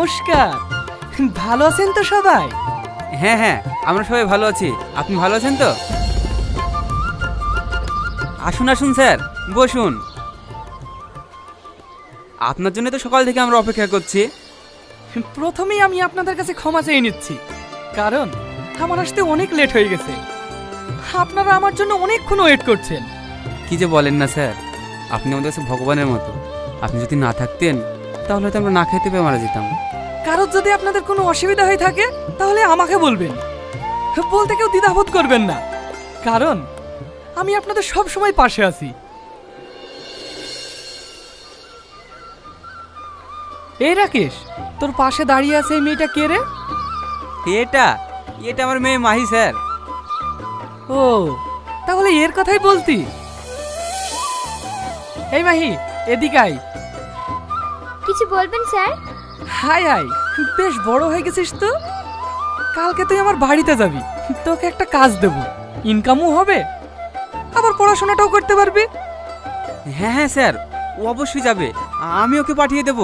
নমস্কার। ভালো আছেন তো সবাই? হ্যাঁ হ্যাঁ, আমরা সবাই ভালো আছি। আপনি ভালো আছেন তো? আসুন আসুন স্যার, বসুন। আপনার জন্য তো সকাল থেকে আমরা অপেক্ষা করছি। প্রথমেই আমি আপনাদের কাছে ক্ষমা চেয়ে নিচ্ছি, কারণ আমার আসতে অনেক লেট হয়ে গেছে। আপনারা আমার জন্য অনেকক্ষণ ওয়েট করছেন। কি যে বলেন না স্যার, আপনি আমাদের কাছে ভগবানের মতো। আপনি যদি না থাকতেন তাহলে হয়তো আমরা না খেতে পেয়ে মারা যেতাম। কারোর যদি আপনাদের কোনো অসুবিধা হয়ে থাকে তাহলে আমাকে বলবেন, বলতে কেউ দ্বিধাবোধ করবেন না, কারণ আমি আপনাদের সব সময় পাশে আছি। এই রাকেশ, তোর পাশে দাঁড়িয়ে আছে এই মেয়েটা কে রে? এটা এটা আমার মেয়ে মাহি স্যার। ও, তাহলে এর কথাই বলতি। এই মাহি, এদিকে আয়। কিছু বলবেন স্যার? হাই হাই, বেশ বড় হয়ে গেছিস তো। কালকে তুই আমার বাড়িতে যাবি, তোকে একটা কাজ দেব, ইনকামও হবে, আবার পড়াশোনাটাও করতে পারবি। হ্যাঁ হ্যাঁ স্যার, ও অবশ্যই যাবে, আমি ওকে পাঠিয়ে দেব।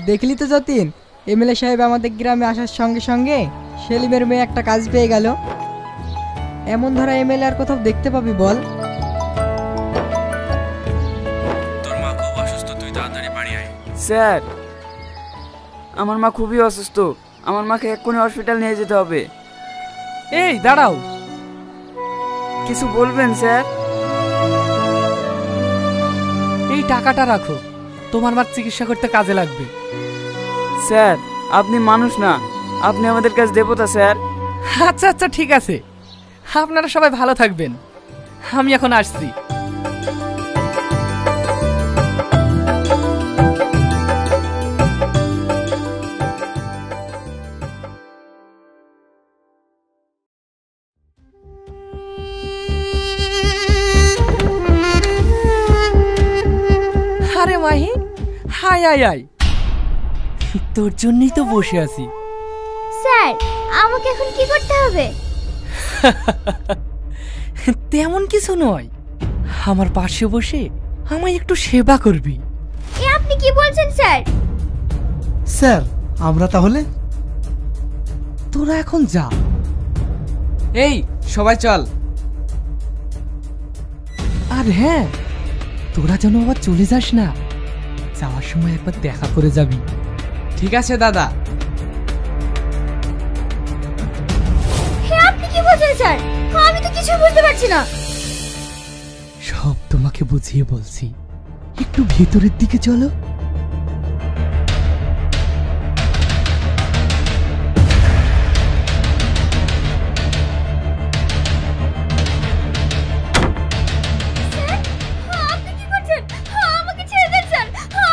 দেখলি তো যতীন, এমএলএ সাহেব আমাদের গ্রামে আসার সঙ্গে সঙ্গে সেলিমের মেয়ে একটা কাজ পেয়ে গেল। এমন ধরা এমএলএ আর কোথাও দেখতে পাবি বল? তোর মা খুব অসুস্থ, তুই তাড়াতাড়ি বাড়ি আয়। স্যার, আমার মা খুবই অসুস্থ, আমার মাকে এক্ষুনি হসপিটাল নিয়ে যেতে হবে। এই দাঁড়াও। কিছু বলবেন স্যার? এই টাকাটা রাখো, তোমার মার চিকিৎসা করতে কাজে লাগবে। স্যার, আপনি মানুষ না, আপনি আমাদের কাছে দেবতা স্যার। আচ্ছা আচ্ছা, ঠিক আছে, আপনারা সবাই ভালো থাকবেন, আমি এখন আসছি। আরে মাহি, হাই আয় আয়, তোর জন্যই তো বসে আছি। স্যার, আমাকে এখন কি করতে হবে? তেমন কিছু নয়, আমার পাশে বসে আমায় একটু সেবা করবি। এ আপনি কি বলছেন স্যার? স্যার, আমরা তাহলে? তোরা এখন যা। এই সবাই চল। আর হ্যাঁ, তোরা যেন আবার চলে যাস না, যাওয়ার সময় একবার দেখা করে যাবি। ঠিক আছে দাদা। হে আপনি কি বলছেন স্যার? আমি তো কিছু বুঝতে পারছি না। সব তোমাকে বুঝিয়ে বলছি, একটু ভেতরের দিকে চলো। আপনি কি করছেন? আমাকে ছেড়ে দেন স্যার,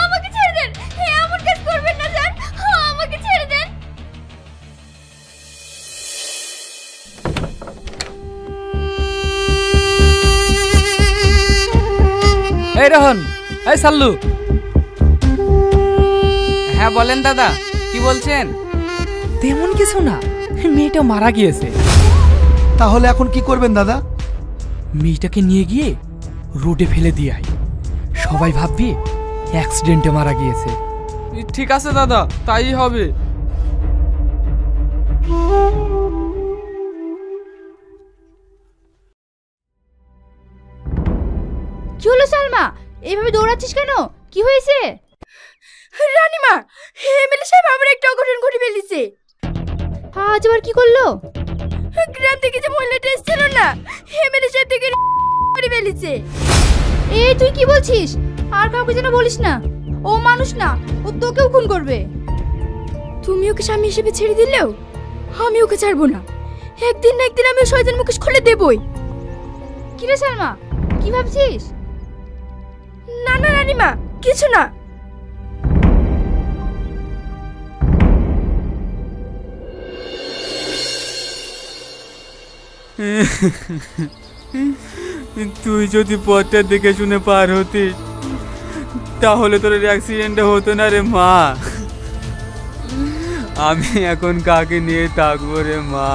আমাকে ছেড়ে দেন। হে এমন কাজ করবেন না স্যার, আমাকে ছেড়ে দেন। এই রোহন, এই সাল্লু। হ্যাঁ বলেন দাদা, কি বলছেন? তেমন কিছু না, মেয়েটা মারা গিয়েছে। তাহলে এখন কি করবেন দাদা? মেয়েটাকে নিয়ে গিয়ে রোডে ফেলে দিয়ে আয়, সবাই ভাববে অ্যাক্সিডেন্টে মারা গিয়েছে। ঠিক আছে দাদা, তাই হবে। কি হলো সালমা, এইভাবে দৌড়াচ্ছিস কেন? কি হয়েছে? রানীমা, এমএলএ সাহেব আমার একটা অঘটন ঘটে ফেলেছে। আজ আবার কি করলো? গ্রাম থেকে যে মহিলাটা এসেছিল না, এমএলএ সাহেব থেকে করে ফেলেছে। এই তুই কি বলছিস? আর কাউকে যেন বলিস না, ও মানুষ না, ও তোকেও খুন করবে। তুমি ওকে স্বামী হিসেবে ছেড়ে দিলেও আমি ওকে ছাড়বো না। একদিন না একদিন আমি ওর শয়তান মুখোশ খুলে দেবই। কি রে সালমা, কি ভাবছিস? না না রানীমা, কিছু না। তুই যদি পথটা দেখে শুনে পার হতিস তাহলে তোর অ্যাক্সিডেন্টটা হতো না রে মা। আমি এখন কাকে নিয়ে থাকবো রে মা?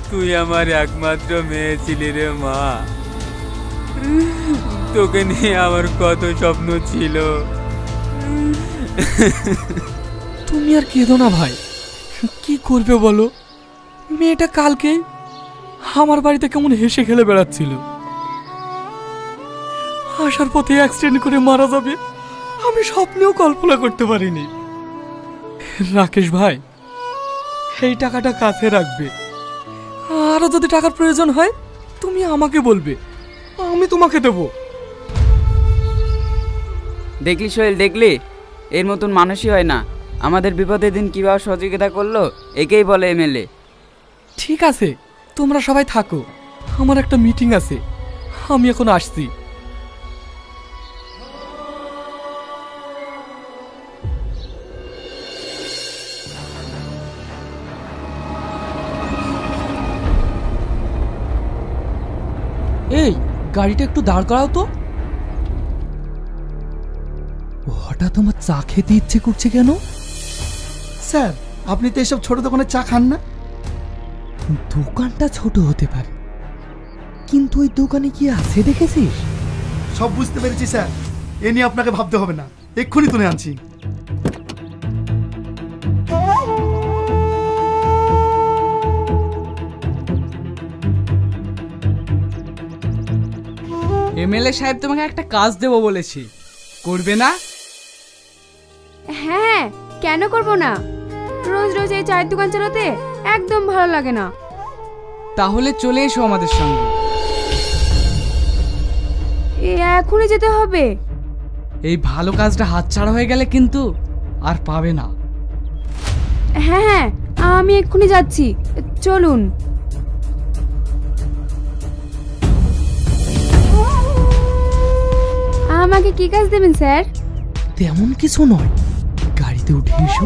তুই আমার একমাত্র মেয়ে ছিলি রে মা। তোকে নিয়ে আমার কত স্বপ্ন ছিল। তুমি আর কেঁদো না ভাই, কি করবে বলো? মেয়েটা কালকে আমার বাড়িতে কেমন হেসে খেলে বেড়াচ্ছিল, আসার পথে অ্যাক্সিডেন্ট করে মারা যাবে আমি স্বপ্নেও কল্পনা করতে পারিনি। রাকেশ ভাই, এই টাকাটা কাছে রাখবে, আরো যদি টাকার প্রয়োজন হয় তুমি আমাকে বলবে, আমি তোমাকে দেবো। দেখলি সোহেল, দেখলি এর মতন মানুষই হয় না। আমাদের বিপদের দিন কিভাবে সহযোগিতা করলো, একেই বলে এমএলএ। ঠিক আছে, তোমরা সবাই থাকো, আমার একটা মিটিং আছে, আমি এখন আসছি। এই গাড়িটা একটু দাঁড় করাও তো। হঠাৎ আমার চা খেতে ইচ্ছে করছে কেন? স্যার, আপনি তো এসব ছোট দোকানে চা খান না। দোকানটা ছোট হতে পারে, কিন্তু ওই দোকানে কি আছে দেখেছিস? সব বুঝতে পেরেছি স্যার, এ নিয়ে আপনাকে ভাবতে হবে না, এক্ষুনি তুলে আনছি। এমএলএ সাহেব তোমাকে একটা কাজ দেবো বলেছি, করবে না? হ্যাঁ, কেন করব না? রোজ রোজ এই চায়ের দোকান চালাতে একদম ভালো লাগে না। তাহলে চলে এসো আমাদের সঙ্গে। এখনই যেতে হবে? এই ভালো কাজটা হাতছাড়া হয়ে গেলে কিন্তু আর পাবে না। হ্যাঁ হ্যাঁ, আমি এক্ষুনি যাচ্ছি, চলুন। আমাকে কি কাজ দেবেন স্যার? তেমন কিছু নয়, গাড়িতে উঠে এসো,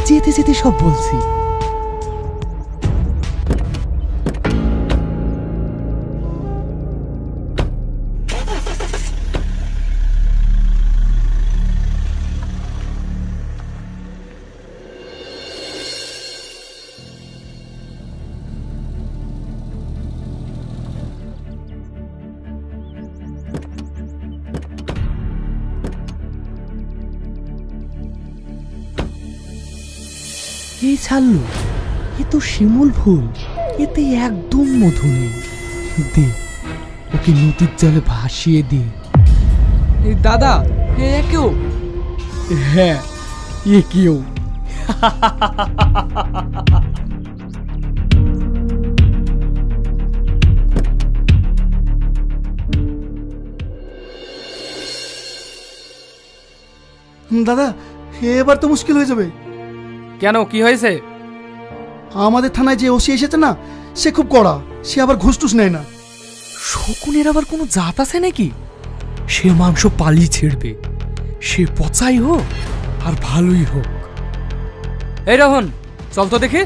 যেতে যেতে সব বলছি। এই ছাড়লো, এ তো শিমুল ফুল, এতে একদম মধু নেই। দে, ওকে নদীর জলে ভাসিয়ে দে। দাদা, এ কেউ? হ্যাঁ, এ কেউ। দাদা, এবার তো মুশকিল হয়ে যাবে। কেন, কি হয়েছে? আমাদের থানায় যে ওসি এসেছে না, সে খুব কড়া, সে আবার ঘুষ টুস নেয় না। শকুনের আবার কোনো জাত আছে নাকি? সে মাংস পালিয়ে ছেড়বে, সে পচাই হোক আর ভালোই হোক। এই রোহন, চল তো দেখে।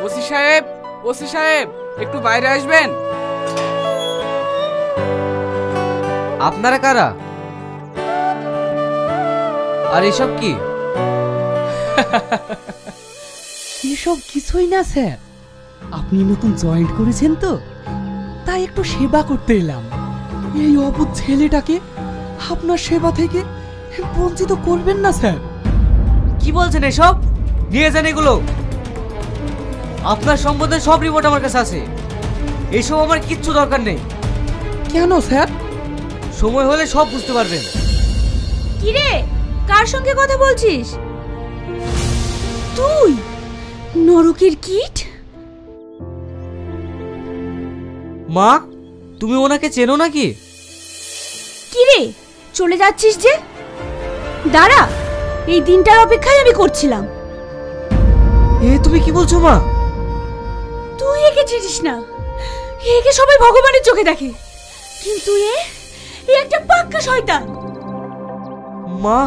ওসি সাহেব, ওসি সাহেব, একটু বাইরে আসবেন। আপনারা কারা? আর এসব কি? এসব কিছুই না স্যার, আপনি নতুন জয়েন্ট করেছেন তো, তাই একটু সেবা করতে এলাম। এই অবুঝ ছেলেটাকে আপনার সেবা থেকে বঞ্চিত করবেন না স্যার। কি বলছেন এসব? নিয়ে যান এগুলো। আপনার সম্বন্ধে সব রিপোর্ট আমার কাছে আছে, এসব আমার কিচ্ছু দরকার নেই। কেন স্যার? সময় হলে সব বুঝতে পারবেন। কি রে, কার সঙ্গে কথা বলছিস তুই? নরকের কীট। মা, তুমি ওনাকে চেনো নাকি? কি রে, চলে যাচ্ছিস যে? দাঁড়া, এই দিনটার অপেক্ষায় আমি করছিলাম। এ তুমি কি বলছো মা? তুই একে চিনিস না, একে সবাই ভগবানের চোখে দেখে, কিন্তু এ একটা পাক্কা শয়তান। মা,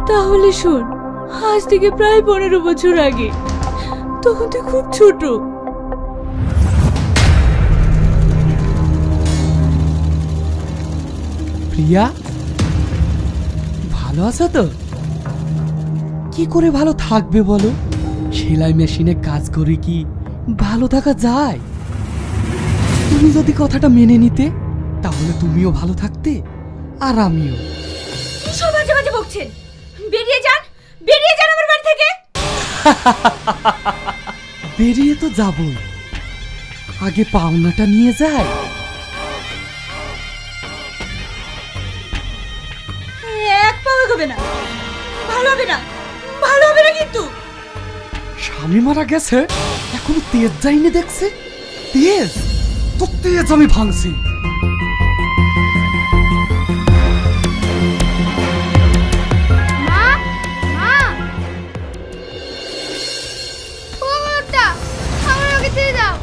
তাহলে শোন, আজ থেকে প্রায় 15 বছর আগে, তখন তুই খুব ছোট। প্রিয়া, ভালো আছো তো? কি কি করে ভালো থাকবে বলো? সেলাই মেশিনে কাজ করে কি ভালো থাকা যায়? তুমি যদি কথাটা মেনে নিতে তাহলে তুমিও ভালো থাকতে আর আমিও। সব বাজে বাজে বকছেন, বেরিয়ে যান আমার বাড়ি থেকে। বেরিয়ে তো যাবই, আগে পাওনাটা নিয়ে যাই। এক পাও হবে না, ভালো হবে না কিন্তু। স্বামী মারা গেছে এখনো তেজ যায়নি দেখছে? তেজ তো তেজ আমি ভাঙছি। মা মা ও মাটা, আমার আগে ছেড়ে দাও,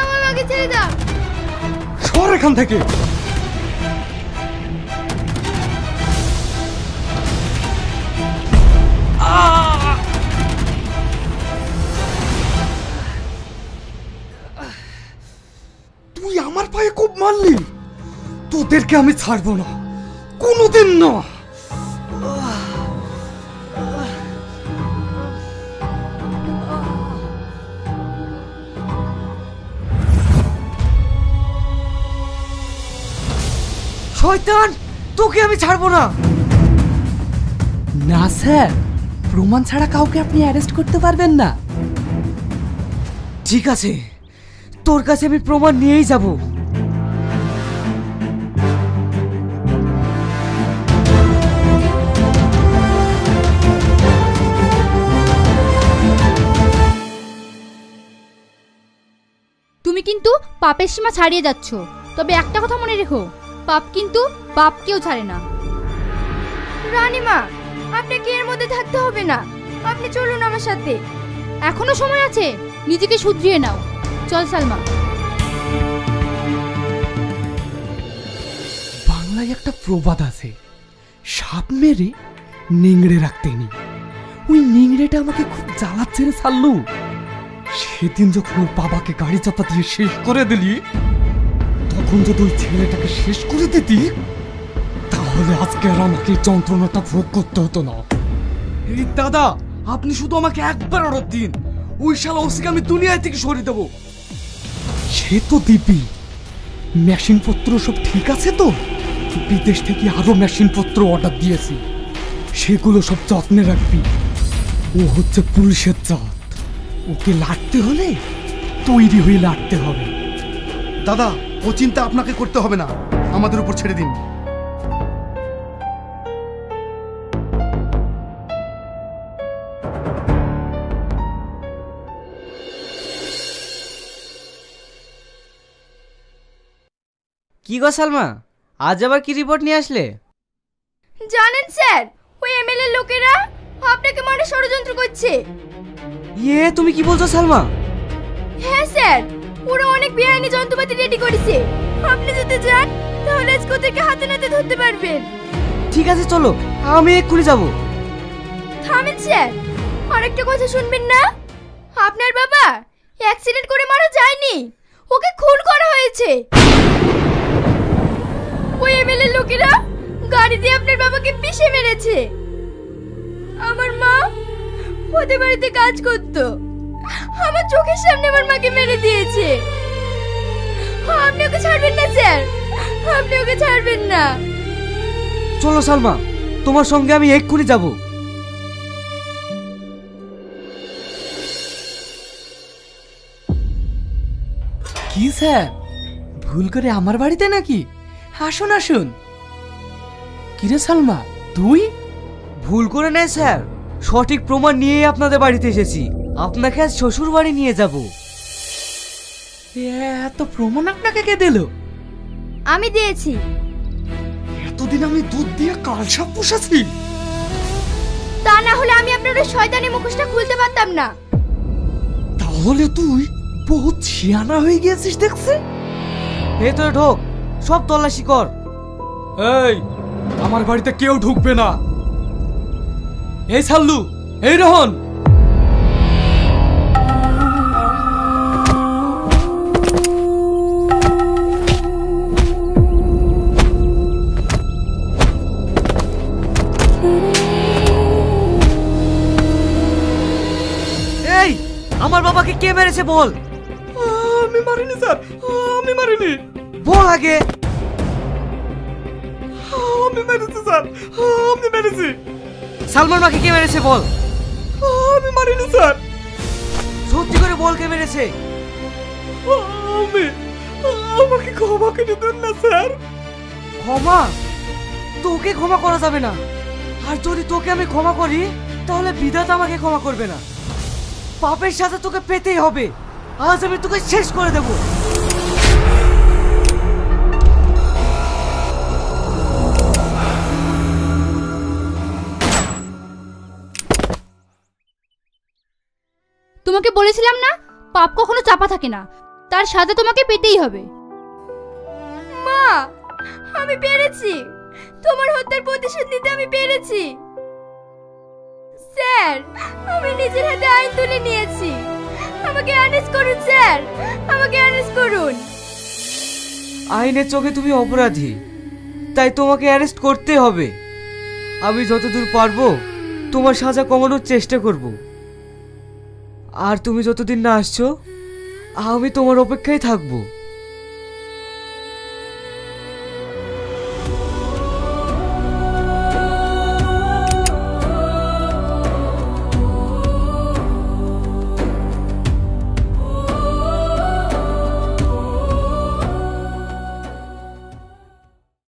আমার আগে ছেড়ে দাও। সর এখান থেকে। তুই আমার পায়ে খুব মারলি, তোদেরকে আমি ছাড়বো না, কোনোদিন না। শয়তান, তোকে আমি ছাড়বো না। না স্যার, প্রমাণ ছাড়া কাউকে আপনি অ্যারেস্ট করতে পারবেন না। ঠিক আছে, তোর কাছে আমি প্রমাণ নিয়েই যাব। তুমি কিন্তু পাপের সীমা ছাড়িয়ে যাচ্ছ। তবে একটা কথা মনে রেখো, পাপ কিন্তু বাপকেও ছাড়ে না। রানীমা, আপনাকে এর মধ্যে থাকতে হবে না, আপনি চলুন আমার সাথে। এখনো সময় আছে, নিজেকে শুধরিয়ে নাও। চল সালমা। বাংলায় একটা প্রবাদ আছে, সাপ মেরে নিংড়ে রাখতে নেই। ওই নিংড়েটা আমাকে খুব জ্বালাচ্ছে রে সাল্লু। সেদিন যখন ওর বাবাকে গাড়ি চাপা দিয়ে শেষ করে দিলি, তখন যদি ওই ছেলেটাকে শেষ করে দিতি তাহলে আজকে আর আমাকে যন্ত্রণাটা ভোগ করতে হতো না। এই দাদা, আপনি শুধু আমাকে একবার অর্ডার দিন, ওই শালা ওসিকে আমি দুনিয়া থেকে সরিয়ে দেবো। সে তো দিবি। মেশিনপত্র সব ঠিক আছে তো? বিদেশ থেকে আরো মেশিনপত্র অর্ডার দিয়েছি, সেগুলো সব যত্নে রাখবি। ও হচ্ছে পুলিশের জাত, ওকে লাটতে হলে তৈরি হয়ে লাটতে হবে। দাদা, ও চিন্তা আপনাকে করতে হবে না, আমাদের উপর ছেড়ে দিন। কি গো সালমা, আজ আবার কি রিপোর্ট নিয়ে আসলে? জানেন স্যার, ওই এমএলএ লোকেরা আপনাকে মারে ষড়যন্ত্র করছে। তুমি কি বলছো সালমা? হ্যাঁ স্যার, ওরা অনেক বেআইনি যন্ত্রপাতি রেডি করেছে। আপনি যদি যান তাহলে আজকে ওদেরকে হাতে নাতে ধরতে পারবেন। ঠিক আছে, চলো, আমি এক্ষুনি যাবো। থামেন স্যার, আরেকটা কথা শুনবেন না? আপনার বাবা অ্যাক্সিডেন্ট করে মারা যায়নি, ওকে খুন করা হয়েছে। ওই এমএলএ লোকেরা গাড়ি দিয়ে আপনার বাবাকে পিষে মেরেছে। আমার মা ওদের বাড়িতে কাজ করতো, আমার চোখের সামনে আমার মাকে মেরে দিয়েছে। আপনি ওকে ছাড়বেন না স্যার, আপনি ওকে ছাড়বেন না। চলো সালমা, তোমার সঙ্গে আমি এক্ষুনি যাব। কি স্যার, ভুল করে আমার বাড়িতে নাকি? আসুন আসুন। কিরে সালমা, তুই? ভুল করে নাই স্যার, সঠিক প্রমাণ নিয়েই আপনাদের বাড়িতে এসেছি। আপনাকে আজ শ্বশুর বাড়ি নিয়ে যাব। এত প্রমাণ আপনাকে কে দিল? আমি দিয়েছি। এতদিন আমি দুধ দিয়ে কালসাপ পুষেছি। তা না হলে আমি আপনার ওই শয়তানি মুখোশটা খুলতে পারতাম না। তাহলে তুই বহুত শিয়ানা হয়ে গিয়েছিস দেখছি। ভেতরে ঢোক, সব তল্লাশি কর। এই, আমার বাড়িতে কেউ ঢুকবে না। এই সাল্লু, এই রোহন, মেরেছে বল। আমি মারিনি স্যার, আমি মারিনি। বল আগে। আমি মেরেছি স্যার, আমি মেরেছি। সালমান মাকে কে মেরেছে বল। আমি মারিনি স্যার। সত্যি করে বল কে মেরেছে। আমি, আমাকে ক্ষমা করে দিন না স্যার। ক্ষমা? তোকে ক্ষমা করা যাবে না। আর যদি তোকে আমি ক্ষমা করি তাহলে বিধাতা আমাকে ক্ষমা করবে না। পাপের সাথে তোকে পেতেই হবে। আজ আমি তোকে শেষ করে দেব। তোমাকে বলেছিলাম না, পাপ কখনো চাপা থাকে না, তার সাথে তোমাকে পেতেই হবে। মা, আমি পেরেছি। তোমার হত্যার প্রতিশোধ নিতে আমি পেরেছি। স্যার, আমি নিজের হাতে আইন তুলে নিয়েছি। আমাকে অ্যারেস্ট করুন স্যার, আমাকে অ্যারেস্ট করুন। আইনের চোখে তুমি অপরাধী, তাই তোমাকে অ্যারেস্ট করতে হবে। আমি যতদূর পারবো তোমার সাজা কমানোর চেষ্টা করব। আর তুমি যতদিন না আসছো আমি তোমার অপেক্ষায় থাকবো।